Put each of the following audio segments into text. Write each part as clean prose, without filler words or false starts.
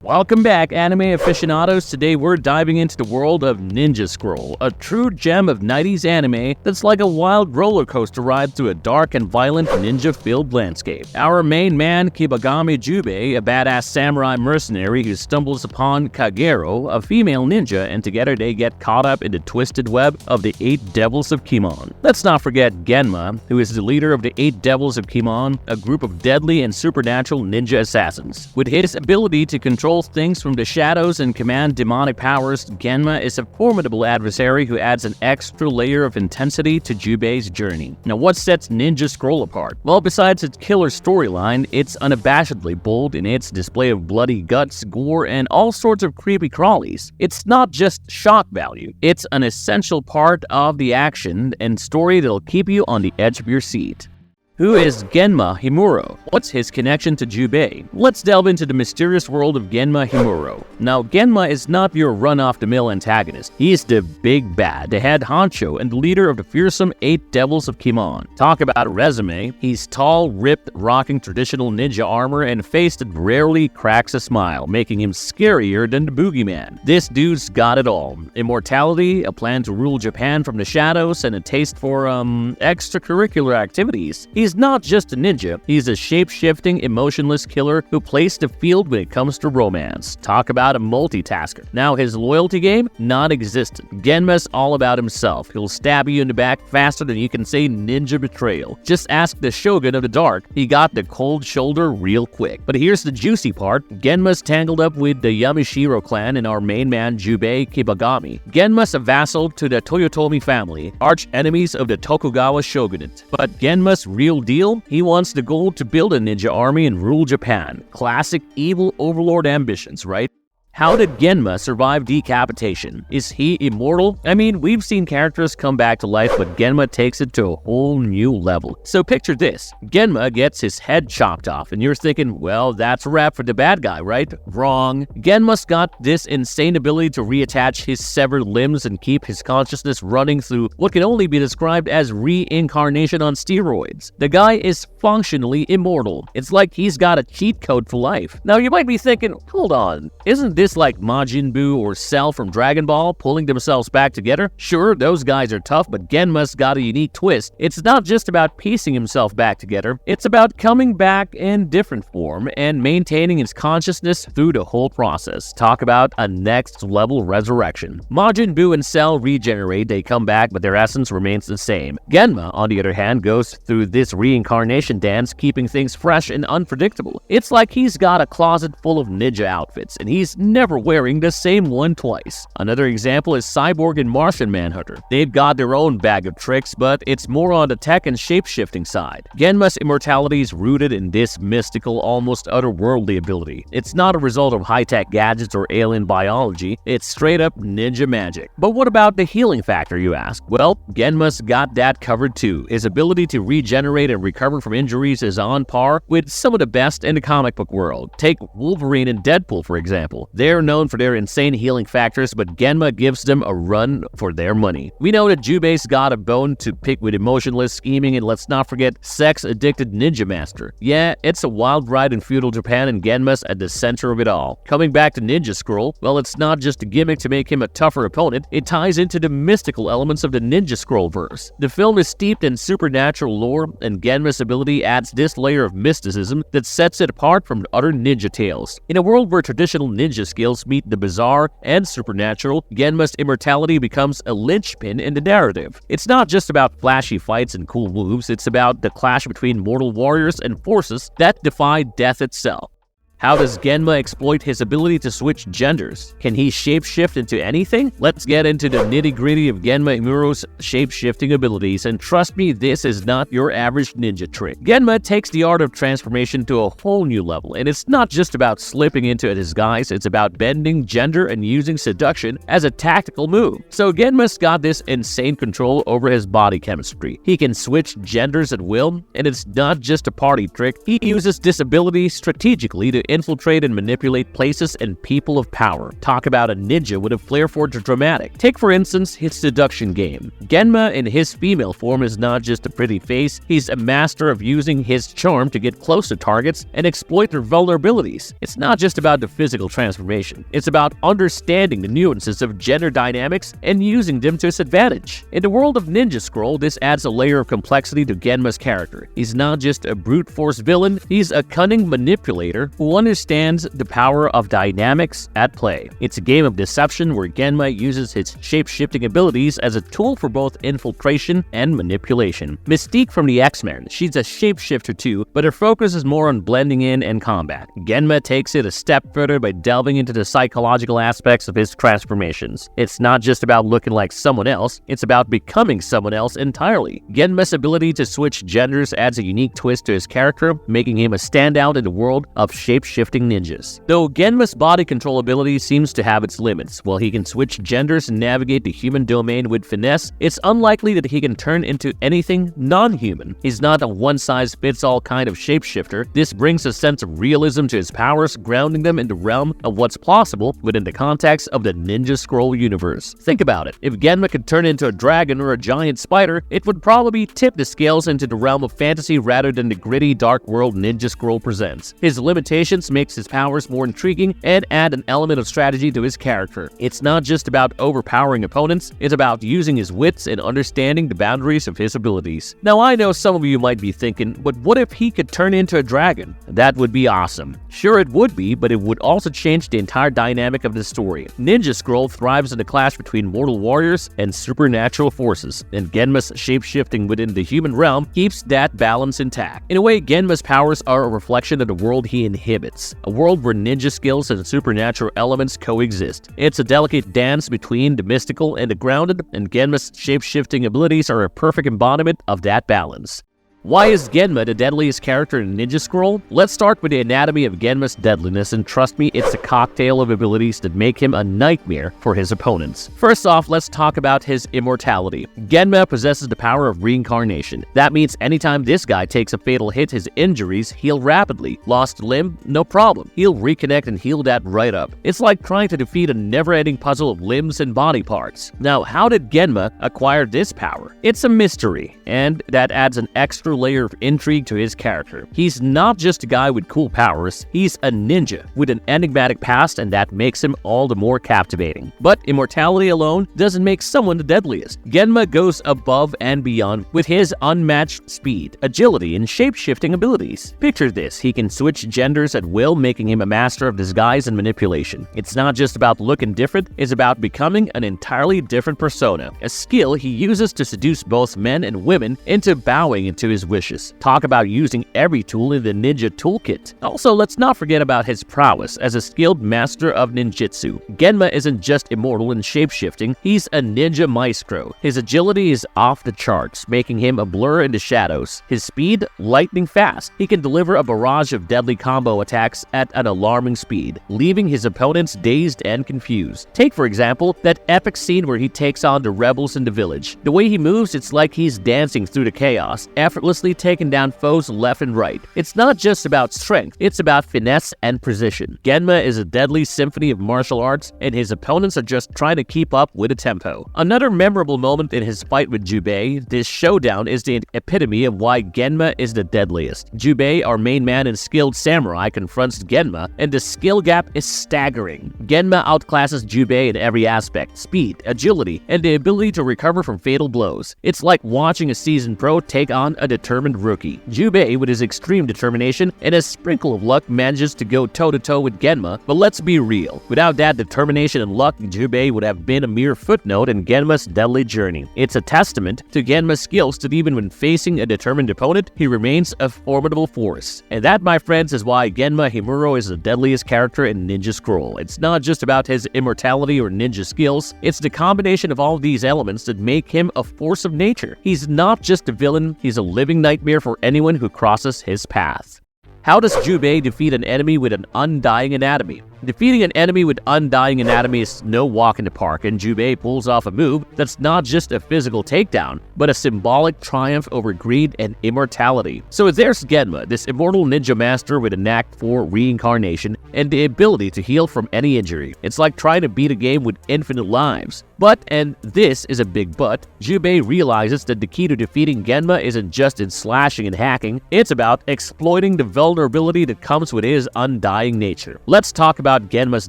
Welcome back, anime aficionados. Today we're diving into the world of Ninja Scroll, a true gem of 90s anime that's like a wild roller coaster ride through a dark and violent ninja-filled landscape. Our main man, Kibagami Jubei, a badass samurai mercenary who stumbles upon Kagero, a female ninja, and together they get caught up in the twisted web of the 8 Devils of Kimon. Let's not forget Genma, who is the leader of the 8 Devils of Kimon, a group of deadly and supernatural ninja assassins. With his ability to control things from the shadows and command demonic powers, Genma is a formidable adversary who adds an extra layer of intensity to Jubei's journey. Now, what sets Ninja Scroll apart? Well, besides its killer storyline, it's unabashedly bold in its display of bloody guts, gore, and all sorts of creepy crawlies. It's not just shock value, it's an essential part of the action and story that'll keep you on the edge of your seat. Who is Genma Himuro? What's his connection to Jubei? Let's delve into the mysterious world of Genma Himuro. Now, Genma is not your run-off-the-mill antagonist. He's the big bad, the head honcho, and the leader of the fearsome 8 Devils of Kimon. Talk about a resume. He's tall, ripped, rocking traditional ninja armor and a face that rarely cracks a smile, making him scarier than the boogeyman. This dude's got it all. Immortality, a plan to rule Japan from the shadows, and a taste for, extracurricular activities. He's not just a ninja, he's a shape-shifting, emotionless killer who plays the field when it comes to romance. Talk about a multitasker. Now, his loyalty game? Non-existent. Genma's all about himself. He'll stab you in the back faster than you can say ninja betrayal. Just ask the Shogun of the Dark, he got the cold shoulder real quick. But here's the juicy part. Genma's tangled up with the Yamashiro clan and our main man Jubei Kibagami. Genma's a vassal to the Toyotomi family, arch enemies of the Tokugawa shogunate. But Genma's real deal? He wants the goal to build a ninja army and rule Japan. Classic evil overlord ambitions, right? How did Genma survive decapitation? Is he immortal? I mean, we've seen characters come back to life, but Genma takes it to a whole new level. So picture this. Genma gets his head chopped off, and you're thinking, well, that's a wrap for the bad guy, right? Wrong. Genma's got this insane ability to reattach his severed limbs and keep his consciousness running through what can only be described as reincarnation on steroids. The guy is functionally immortal. It's like he's got a cheat code for life. Now, you might be thinking, hold on, isn't this like Majin Buu or Cell from Dragon Ball pulling themselves back together? Sure, those guys are tough, but Genma's got a unique twist. It's not just about piecing himself back together, it's about coming back in different form and maintaining his consciousness through the whole process. Talk about a next level resurrection. Majin Buu and Cell regenerate, they come back, but their essence remains the same. Genma, on the other hand, goes through this reincarnation dance, keeping things fresh and unpredictable. It's like he's got a closet full of ninja outfits, and he's never wearing the same one twice. Another example is Cyborg and Martian Manhunter. They've got their own bag of tricks, but it's more on the tech and shape-shifting side. Genma's immortality is rooted in this mystical, almost otherworldly ability. It's not a result of high-tech gadgets or alien biology, it's straight-up ninja magic. But what about the healing factor, you ask? Well, Genma's got that covered too. His ability to regenerate and recover from injuries is on par with some of the best in the comic book world. Take Wolverine and Deadpool, for example. They're known for their insane healing factors, but Genma gives them a run for their money. We know that Jubei's got a bone to pick with emotionless scheming, and let's not forget sex-addicted ninja master. Yeah, it's a wild ride in feudal Japan, and Genma's at the center of it all. Coming back to Ninja Scroll, well, it's not just a gimmick to make him a tougher opponent, it ties into the mystical elements of the Ninja Scroll verse. The film is steeped in supernatural lore, and Genma's ability adds this layer of mysticism that sets it apart from other ninja tales. In a world where traditional ninja skills meet the bizarre and supernatural, Genma's immortality becomes a linchpin in the narrative. It's not just about flashy fights and cool moves, it's about the clash between mortal warriors and forces that defy death itself. How does Genma exploit his ability to switch genders? Can he shapeshift into anything? Let's get into the nitty-gritty of Genma Himuro's shape-shifting abilities, and trust me, this is not your average ninja trick. Genma takes the art of transformation to a whole new level, and it's not just about slipping into a disguise, it's about bending gender and using seduction as a tactical move. So Genma's got this insane control over his body chemistry. He can switch genders at will, and it's not just a party trick. He uses this ability strategically to infiltrate and manipulate places and people of power. Talk about a ninja with a flair for the dramatic. Take for instance his seduction game. Genma in his female form is not just a pretty face, he's a master of using his charm to get close to targets and exploit their vulnerabilities. It's not just about the physical transformation, it's about understanding the nuances of gender dynamics and using them to his advantage. In the world of Ninja Scroll, this adds a layer of complexity to Genma's character. He's not just a brute force villain, he's a cunning manipulator who understands the power of dynamics at play. It's a game of deception where Genma uses his shape-shifting abilities as a tool for both infiltration and manipulation. Mystique from the X-Men, she's a shapeshifter too, but her focus is more on blending in and combat. Genma takes it a step further by delving into the psychological aspects of his transformations. It's not just about looking like someone else, it's about becoming someone else entirely. Genma's ability to switch genders adds a unique twist to his character, making him a standout in the world of shape-shifting ninjas. Though Genma's body control ability seems to have its limits, while he can switch genders and navigate the human domain with finesse, it's unlikely that he can turn into anything non-human. He's not a one-size-fits-all kind of shapeshifter. This brings a sense of realism to his powers, grounding them in the realm of what's possible within the context of the Ninja Scroll universe. Think about it. If Genma could turn into a dragon or a giant spider, it would probably tip the scales into the realm of fantasy rather than the gritty, dark world Ninja Scroll presents. His limitations makes his powers more intriguing and add an element of strategy to his character. It's not just about overpowering opponents, it's about using his wits and understanding the boundaries of his abilities. Now I know some of you might be thinking, but what if he could turn into a dragon? That would be awesome. Sure it would be, but it would also change the entire dynamic of the story. Ninja Scroll thrives in the clash between mortal warriors and supernatural forces, and Genma's shape-shifting within the human realm keeps that balance intact. In a way, Genma's powers are a reflection of the world he inhabits, a world where ninja skills and supernatural elements coexist. It's a delicate dance between the mystical and the grounded, and Genma's shape-shifting abilities are a perfect embodiment of that balance. Why is Genma the deadliest character in Ninja Scroll? Let's start with the anatomy of Genma's deadliness, and trust me, it's a cocktail of abilities that make him a nightmare for his opponents. First off, let's talk about his immortality. Genma possesses the power of reincarnation. That means anytime this guy takes a fatal hit, his injuries heal rapidly. Lost a limb? No problem. He'll reconnect and heal that right up. It's like trying to defeat a never-ending puzzle of limbs and body parts. Now, how did Genma acquire this power? It's a mystery, and that adds an extra layer of intrigue to his character. He's not just a guy with cool powers, he's a ninja with an enigmatic past, and that makes him all the more captivating. But immortality alone doesn't make someone the deadliest. Genma goes above and beyond with his unmatched speed, agility, and shape-shifting abilities. Picture this, he can switch genders at will, making him a master of disguise and manipulation. It's not just about looking different, it's about becoming an entirely different persona, a skill he uses to seduce both men and women into bowing into his wishes. Talk about using every tool in the ninja toolkit. Also, let's not forget about his prowess as a skilled master of ninjutsu. Genma isn't just immortal in shape-shifting, he's a ninja maestro. His agility is off the charts, making him a blur in the shadows. His speed, lightning fast. He can deliver a barrage of deadly combo attacks at an alarming speed, leaving his opponents dazed and confused. Take, for example, that epic scene where he takes on the rebels in the village. The way he moves, it's like he's dancing through the chaos, effortlessly taking down foes left and right. It's not just about strength, it's about finesse and precision. Genma is a deadly symphony of martial arts, and his opponents are just trying to keep up with the tempo. Another memorable moment in his fight with Jubei, this showdown is the epitome of why Genma is the deadliest. Jubei, our main man and skilled samurai, confronts Genma, and the skill gap is staggering. Genma outclasses Jubei in every aspect: speed, agility, and the ability to recover from fatal blows. It's like watching a seasoned pro take on a determined rookie. Jubei, with his extreme determination and a sprinkle of luck, manages to go toe-to-toe with Genma, but let's be real. Without that determination and luck, Jubei would have been a mere footnote in Genma's deadly journey. It's a testament to Genma's skills that even when facing a determined opponent, he remains a formidable force. And that, my friends, is why Genma Himuro is the deadliest character in Ninja Scroll. It's not just about his immortality or ninja skills, it's the combination of all these elements that make him a force of nature. He's not just a villain, he's a living nightmare for anyone who crosses his path. How does Jubei defeat an enemy with an undying anatomy? Defeating an enemy with Undying anatomy is no walk in the park, and Jubei pulls off a move that's not just a physical takedown, but a symbolic triumph over greed and immortality. So there's Genma, this immortal ninja master with a knack for reincarnation and the ability to heal from any injury. It's like trying to beat a game with infinite lives. But, and this is a big but, Jubei realizes that the key to defeating Genma isn't just in slashing and hacking, it's about exploiting the vulnerability that comes with his undying nature. Let's talk about Genma's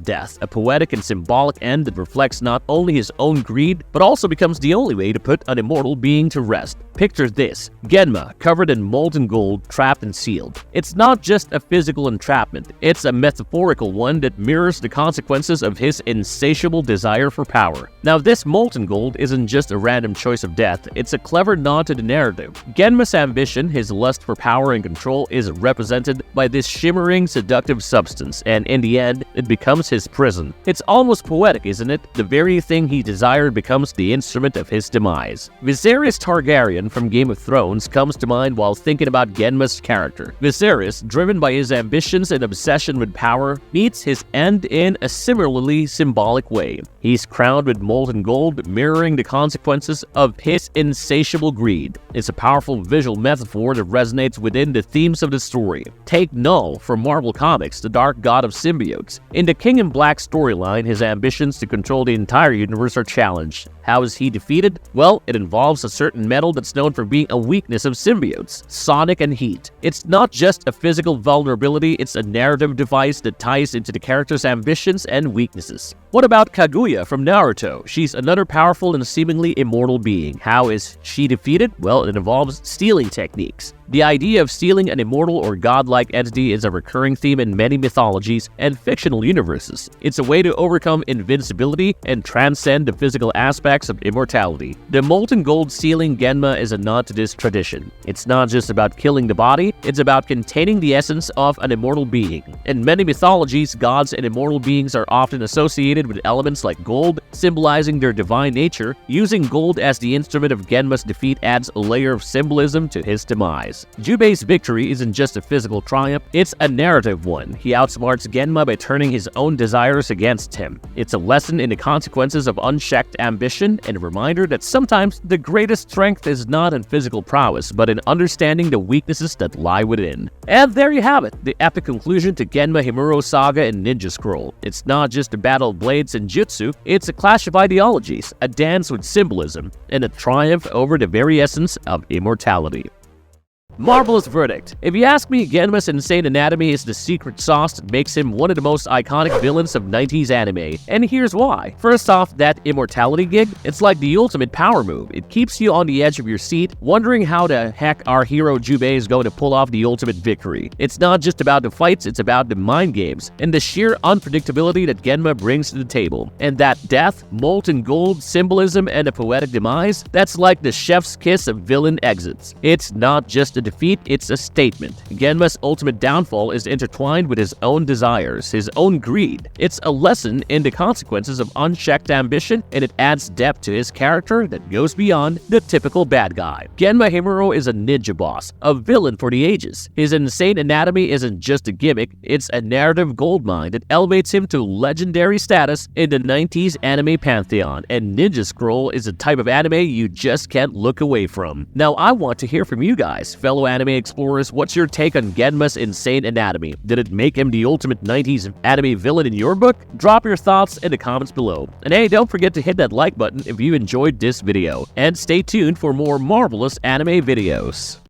death, a poetic and symbolic end that reflects not only his own greed, but also becomes the only way to put an immortal being to rest. Picture this: Genma, covered in molten gold, trapped and sealed. It's not just a physical entrapment, it's a metaphorical one that mirrors the consequences of his insatiable desire for power. Now, this molten gold isn't just a random choice of death, it's a clever nod to the narrative. Genma's ambition, his lust for power and control, is represented by this shimmering, seductive substance, and in the end, it becomes his prison. It's almost poetic, isn't it? The very thing he desired becomes the instrument of his demise. Viserys Targaryen from Game of Thrones comes to mind while thinking about Genma's character. Viserys, driven by his ambitions and obsession with power, meets his end in a similarly symbolic way. He's crowned with molten gold, mirroring the consequences of his insatiable greed. It's a powerful visual metaphor that resonates within the themes of the story. Take Null from Marvel Comics, the dark god of symbiotes. In the King in Black storyline, his ambitions to control the entire universe are challenged. How is he defeated? Well, it involves a certain metal that's known for being a weakness of symbiotes: sonic and heat. It's not just a physical vulnerability, it's a narrative device that ties into the character's ambitions and weaknesses. What about Kaguya from Naruto? She's another powerful and seemingly immortal being. How is she defeated? Well, it involves stealing techniques. The idea of stealing an immortal or godlike entity is a recurring theme in many mythologies and fictional universes. It's a way to overcome invincibility and transcend the physical aspects of immortality. The molten gold sealing Genma is a nod to this tradition. It's not just about killing the body, it's about containing the essence of an immortal being. In many mythologies, gods and immortal beings are often associated with elements like gold, symbolizing their divine nature. Using gold as the instrument of Genma's defeat adds a layer of symbolism to his demise. Jubei's victory isn't just a physical triumph, it's a narrative one. He outsmarts Genma by turning his own desires against him. It's a lesson in the consequences of unchecked ambition and a reminder that sometimes the greatest strength is not in physical prowess, but in understanding the weaknesses that lie within. And there you have it, the epic conclusion to Genma Himuro saga and Ninja Scroll. It's not just a battle of blades and jutsu, it's a clash of ideologies, a dance with symbolism, and a triumph over the very essence of immortality. Marvelous verdict. If you ask me, Genma's insane anatomy is the secret sauce that makes him one of the most iconic villains of 90s anime. And here's why. First off, that immortality gig, it's like the ultimate power move. It keeps you on the edge of your seat, wondering how the heck our hero Jubei is going to pull off the ultimate victory. It's not just about the fights, it's about the mind games, and the sheer unpredictability that Genma brings to the table. And that death, molten gold, symbolism, and a poetic demise, that's like the chef's kiss of villain exits. It's not just a defeat, it's a statement. Genma's ultimate downfall is intertwined with his own desires, his own greed. It's a lesson in the consequences of unchecked ambition, and it adds depth to his character that goes beyond the typical bad guy. Genma Himuro is a ninja boss, a villain for the ages. His insane anatomy isn't just a gimmick, it's a narrative goldmine that elevates him to legendary status in the 90s anime pantheon, and Ninja Scroll is a type of anime you just can't look away from. Now, I want to hear from you guys, fellow anime explorers. What's your take on Genma's insane anatomy? Did it make him the ultimate 90s anime villain in your book? Drop your thoughts in the comments below. And hey, don't forget to hit that like button if you enjoyed this video. And stay tuned for more marvelous anime videos.